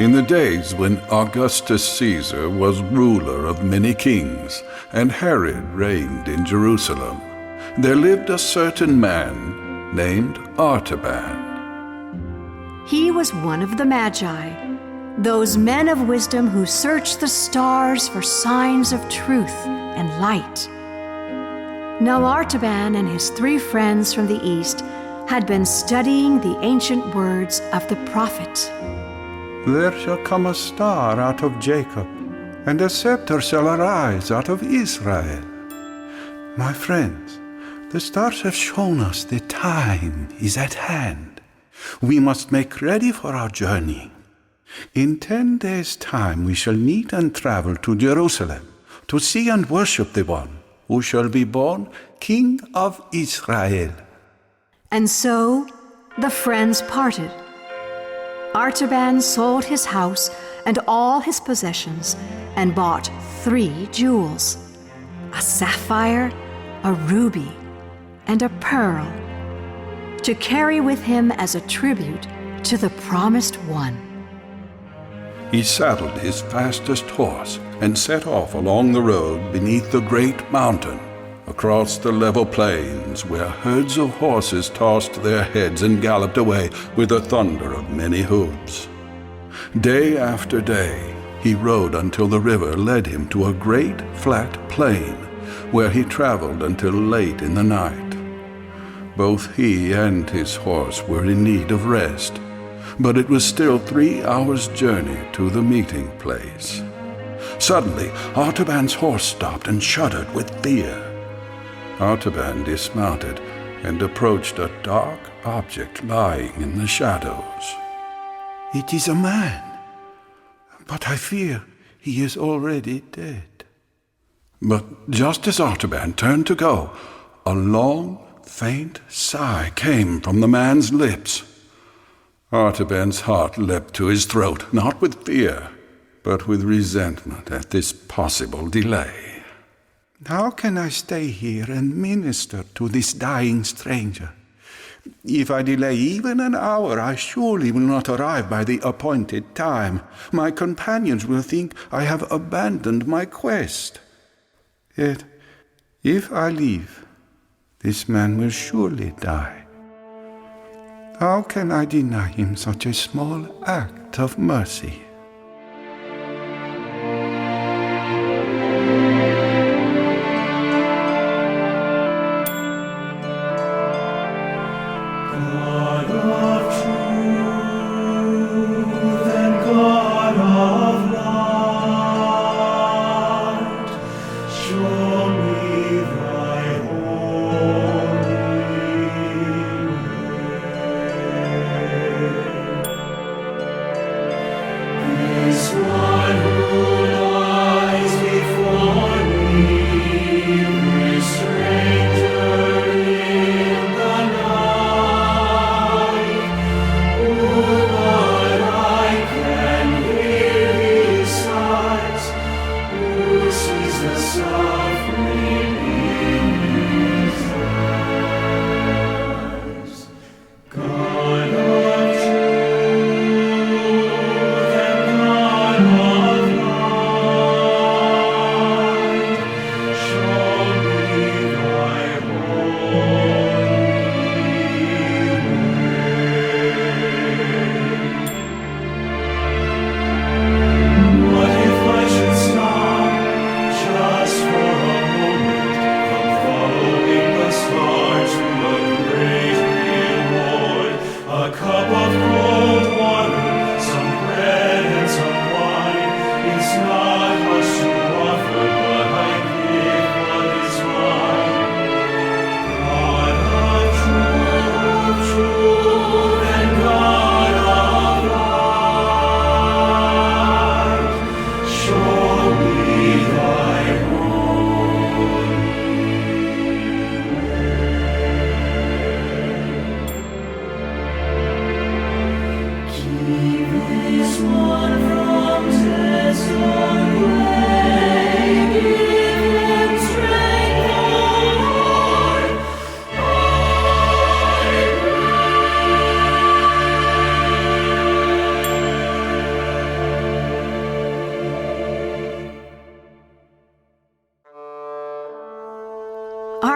In the days when Augustus Caesar was ruler of many kings, and Herod reigned in Jerusalem, there lived a certain man named Artaban. He was one of the Magi, those men of wisdom who search the stars for signs of truth and light. Now Artaban and his 3 friends from the east had been studying the ancient words of the prophet. There shall come a star out of Jacob, and a scepter shall arise out of Israel. My friends, the stars have shown us the time is at hand. We must make ready for our journey. In 10 days' time we shall meet and travel to Jerusalem to see and worship the one who shall be born King of Israel. And so the friends parted. Artaban sold his house and all his possessions and bought 3 jewels, a sapphire, a ruby, and a pearl, to carry with him as a tribute to the promised one. He saddled his fastest horse and set off along the road beneath the great mountain, across the level plains where herds of horses tossed their heads and galloped away with the thunder of many hooves. Day after day he rode until the river led him to a great flat plain, where he traveled until late in the night. Both he and his horse were in need of rest, but it was still 3 hours' journey to the meeting place. Suddenly Artaban's horse stopped and shuddered with fear. Artaban dismounted and approached a dark object lying in the shadows. It is a man, but I fear he is already dead. But just as Artaban turned to go, a long, faint sigh came from the man's lips. Artaban's heart leapt to his throat, not with fear, but with resentment at this possible delay. How can I stay here and minister to this dying stranger? If I delay even an hour, I surely will not arrive by the appointed time. My companions will think I have abandoned my quest. Yet, if I leave, this man will surely die. How can I deny him such a small act of mercy?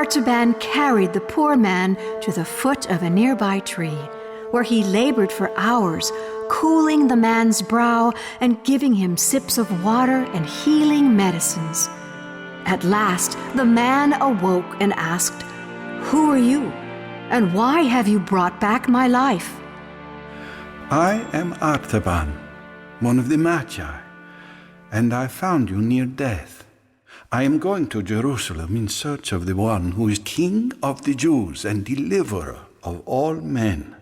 Artaban carried the poor man to the foot of a nearby tree, where he labored for hours, cooling the man's brow and giving him sips of water and healing medicines. At last, the man awoke and asked, "Who are you, and why have you brought back my life?" I am Artaban, one of the Magi, and I found you near death. I am going to Jerusalem in search of the one who is King of the Jews and deliverer of all men.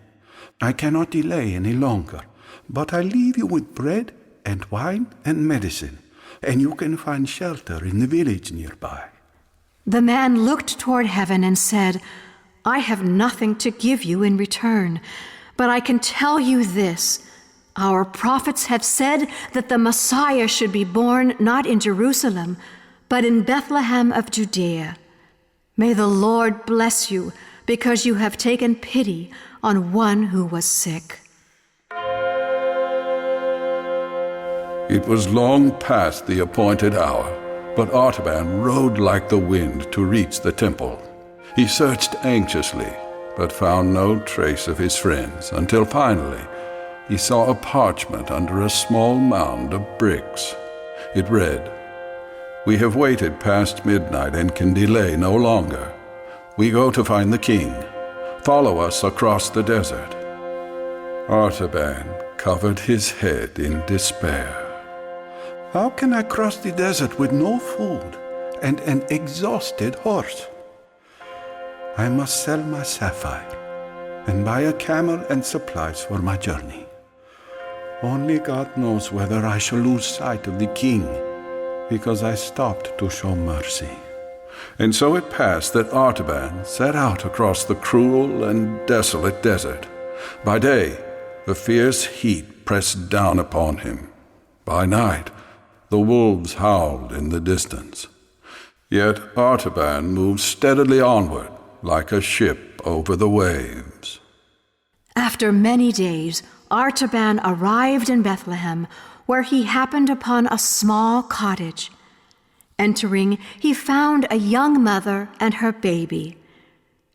I cannot delay any longer, but I leave you with bread and wine and medicine, and you can find shelter in the village nearby. The man looked toward heaven and said, "I have nothing to give you in return, but I can tell you this. Our prophets have said that the Messiah should be born not in Jerusalem, but in Bethlehem of Judea. May the Lord bless you, because you have taken pity on one who was sick." It was long past the appointed hour, but Artaban rode like the wind to reach the temple. He searched anxiously, but found no trace of his friends, until finally he saw a parchment under a small mound of bricks. It read, "We have waited past midnight and can delay no longer. We go to find the king. Follow us across the desert." Artaban covered his head in despair. How can I cross the desert with no food and an exhausted horse? I must sell my sapphire and buy a camel and supplies for my journey. Only God knows whether I shall lose sight of the king, because I stopped to show mercy. And so it passed that Artaban set out across the cruel and desolate desert. By day, the fierce heat pressed down upon him. By night, the wolves howled in the distance. Yet Artaban moved steadily onward, like a ship over the waves. After many days, Artaban arrived in Bethlehem, where he happened upon a small cottage. Entering, he found a young mother and her baby.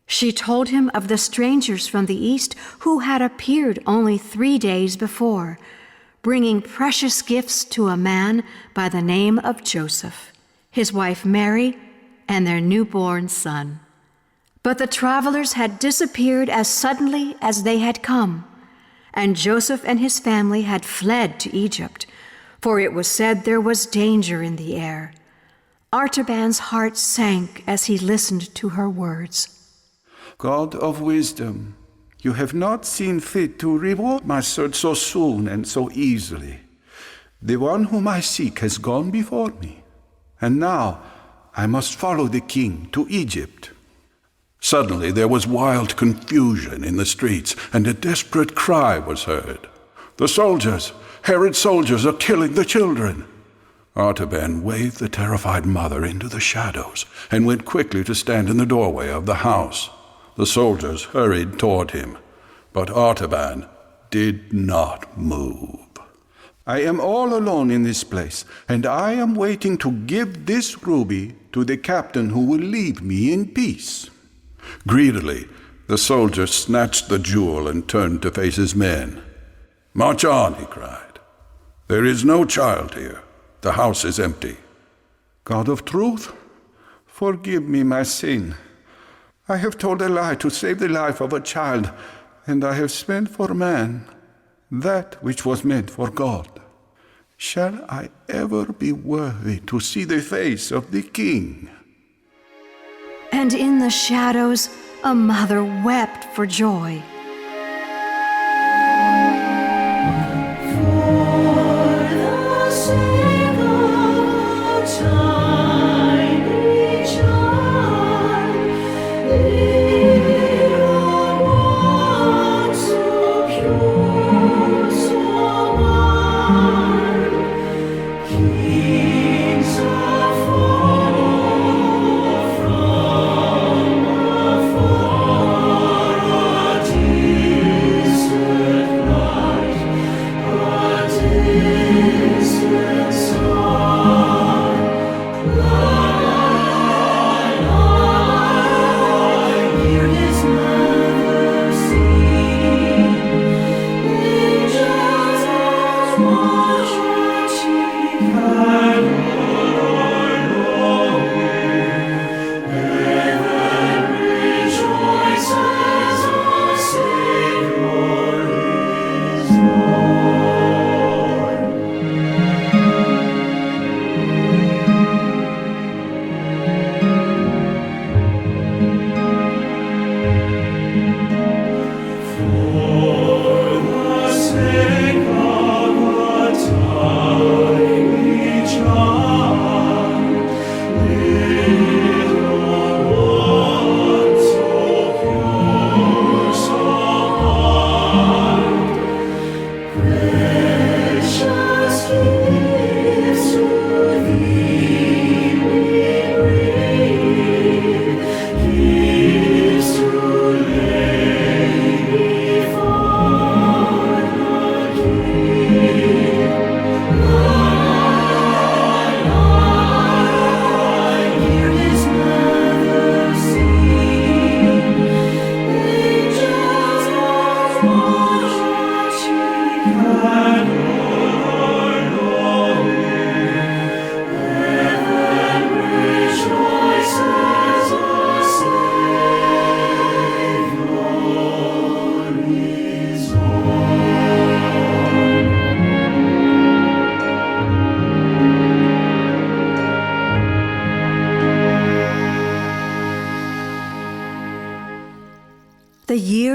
She told him of the strangers from the east who had appeared only 3 days before, bringing precious gifts to a man by the name of Joseph, his wife Mary, and their newborn son. But the travelers had disappeared as suddenly as they had come, and Joseph and his family had fled to Egypt, for it was said there was danger in the air. Artaban's heart sank as he listened to her words. God of wisdom, you have not seen fit to reward my search so soon and so easily. The one whom I seek has gone before me, and now I must follow the king to Egypt. Suddenly there was wild confusion in the streets, and a desperate cry was heard. "The soldiers! Herod's soldiers are killing the children!" Artaban waved the terrified mother into the shadows and went quickly to stand in the doorway of the house. The soldiers hurried toward him, but Artaban did not move. I am all alone in this place, and I am waiting to give this ruby to the captain who will leave me in peace. Greedily, the soldier snatched the jewel and turned to face his men. "March on," he cried. "There is no child here. The house is empty." God of truth, forgive me my sin. I have told a lie to save the life of a child, and I have spent for man that which was meant for God. Shall I ever be worthy to see the face of the king? And in the shadows, a mother wept for joy.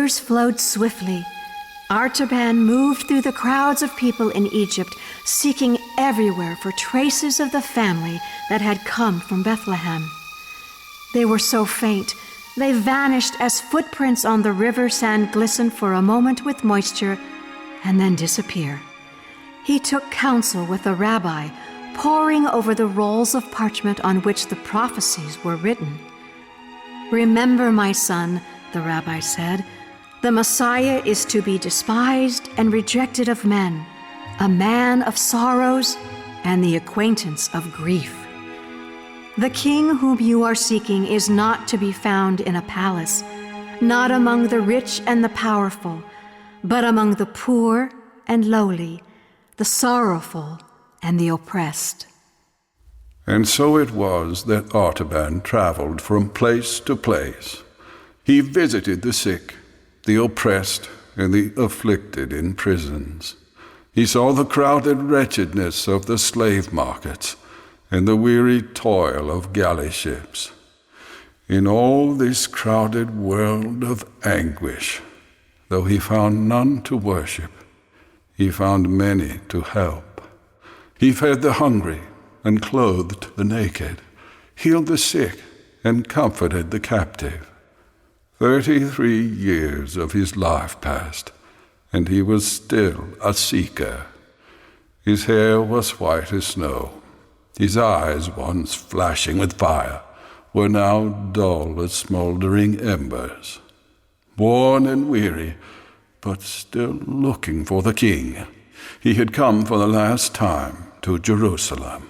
rivers flowed swiftly. Artaban moved through the crowds of people in Egypt, seeking everywhere for traces of the family that had come from Bethlehem. They were so faint, they vanished as footprints on the river sand glisten for a moment with moisture and then disappear. He took counsel with the rabbi, poring over the rolls of parchment on which the prophecies were written. "Remember, my son," the rabbi said, "the Messiah is to be despised and rejected of men, a man of sorrows and the acquaintance of grief. The king whom you are seeking is not to be found in a palace, not among the rich and the powerful, but among the poor and lowly, the sorrowful and the oppressed." And so it was that Artaban traveled from place to place. He visited the sick, the oppressed, and the afflicted in prisons. He saw the crowded wretchedness of the slave markets and the weary toil of galley ships. In all this crowded world of anguish, though he found none to worship, he found many to help. He fed the hungry and clothed the naked, healed the sick and comforted the captive. 33 years of his life passed, and he was still a seeker. His hair was white as snow. His eyes, once flashing with fire, were now dull as smoldering embers. Worn and weary, but still looking for the King, he had come for the last time to Jerusalem.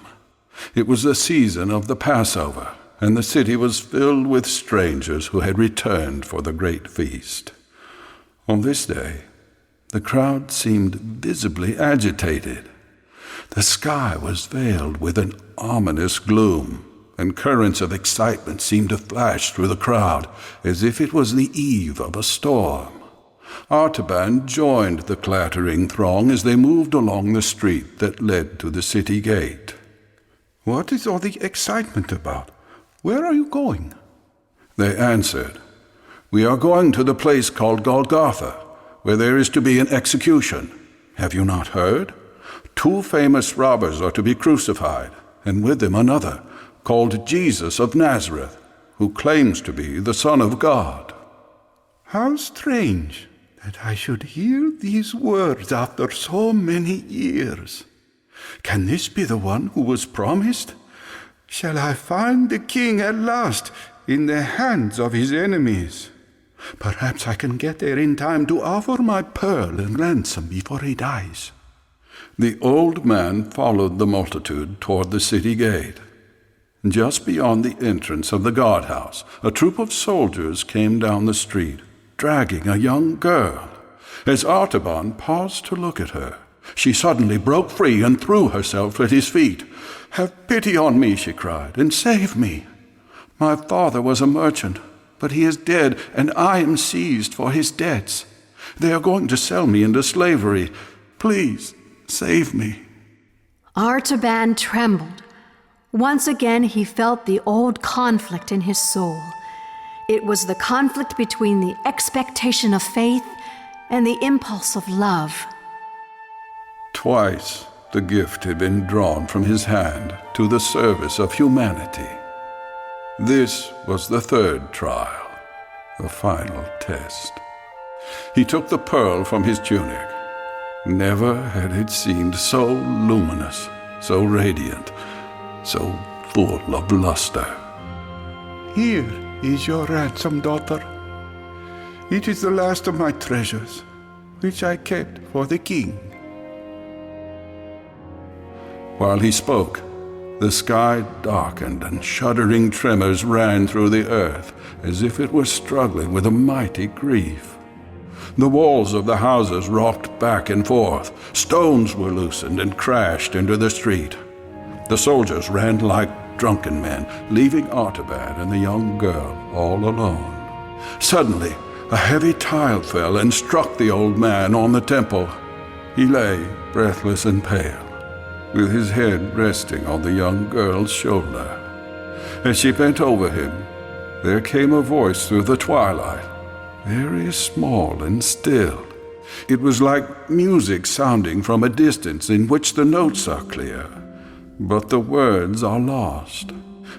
It was the season of the Passover, and the city was filled with strangers who had returned for the great feast. On this day, the crowd seemed visibly agitated. The sky was veiled with an ominous gloom, and currents of excitement seemed to flash through the crowd as if it was the eve of a storm. Artaban joined the clattering throng as they moved along the street that led to the city gate. "What is all the excitement about? Where are you going?" They answered, "We are going to the place called Golgotha, where there is to be an execution. Have you not heard? 2 famous robbers are to be crucified, and with them another, called Jesus of Nazareth, who claims to be the Son of God." "How strange that I should hear these words after so many years. Can this be the one who was promised? Shall I find the King at last in the hands of his enemies? Perhaps I can get there in time to offer my pearl and ransom before he dies." The old man followed the multitude toward the city gate. Just beyond the entrance of the guardhouse, a troop of soldiers came down the street, dragging a young girl. As Artaban paused to look at her, she suddenly broke free and threw herself at his feet. "Have pity on me," she cried, "and save me. My father was a merchant, but he is dead, and I am seized for his debts. They are going to sell me into slavery. Please, save me." Artaban trembled. Once again he felt the old conflict in his soul. It was the conflict between the expectation of faith and the impulse of love. Twice the gift had been drawn from his hand to the service of humanity. This was the 3rd trial, the final test. He took the pearl from his tunic. Never had it seemed so luminous, so radiant, so full of luster. "Here is your ransom, daughter. It is the last of my treasures, which I kept for the King." While he spoke, the sky darkened and shuddering tremors ran through the earth as if it were struggling with a mighty grief. The walls of the houses rocked back and forth. Stones were loosened and crashed into the street. The soldiers ran like drunken men, leaving Artaban and the young girl all alone. Suddenly, a heavy tile fell and struck the old man on the temple. He lay breathless and pale, with his head resting on the young girl's shoulder. As she bent over him, there came a voice through the twilight, very small and still. It was like music sounding from a distance in which the notes are clear, but the words are lost.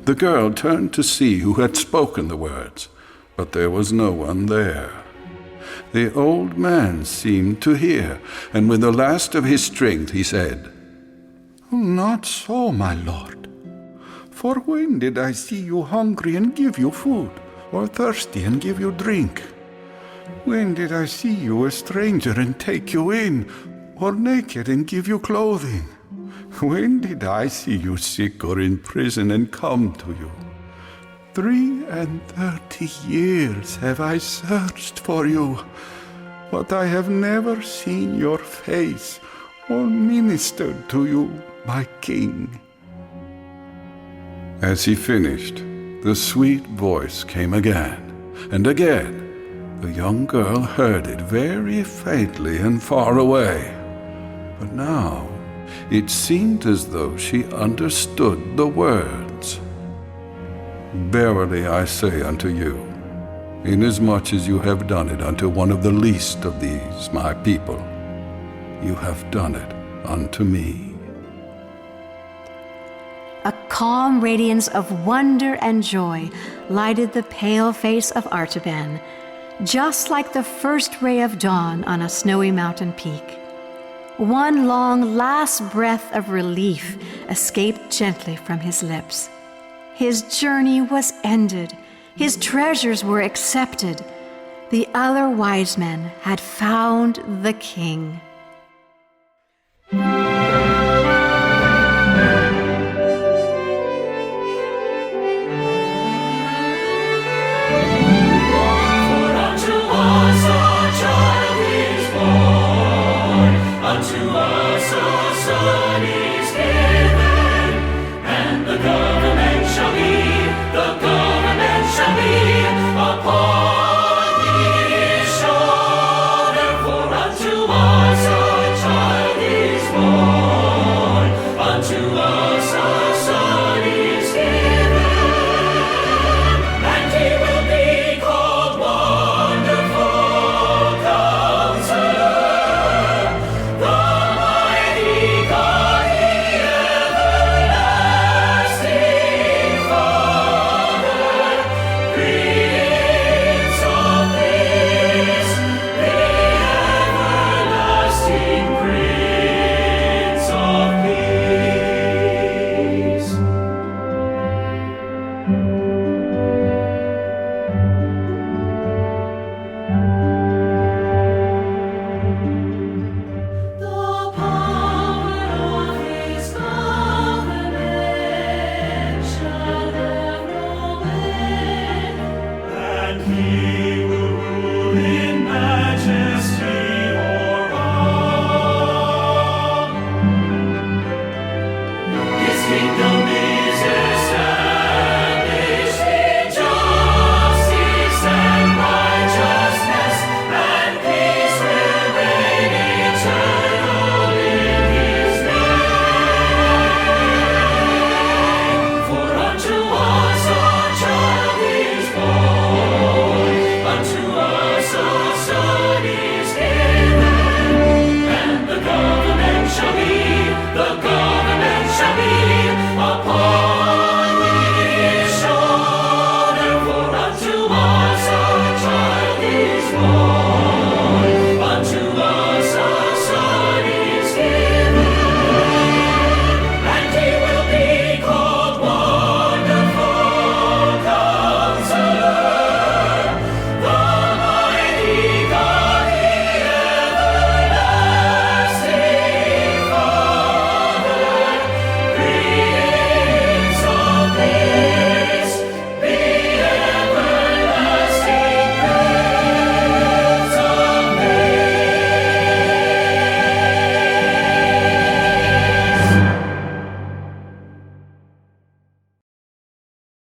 The girl turned to see who had spoken the words, but there was no one there. The old man seemed to hear, and with the last of his strength he said, "Not so, my lord. For when did I see you hungry and give you food, or thirsty and give you drink? When did I see you a stranger and take you in, or naked and give you clothing? When did I see you sick or in prison and come to you? 33 years have I searched for you, but I have never seen your face or ministered to you, my king." As he finished, the sweet voice came again, and again. The young girl heard it very faintly and far away, but now it seemed as though she understood the words. "Verily I say unto you, inasmuch as you have done it unto one of the least of these my people, you have done it unto me." A calm radiance of wonder and joy lighted the pale face of Artaban, just like the first ray of dawn on a snowy mountain peak. One long last breath of relief escaped gently from his lips. His journey was ended. His treasures were accepted. The other wise men had found the king.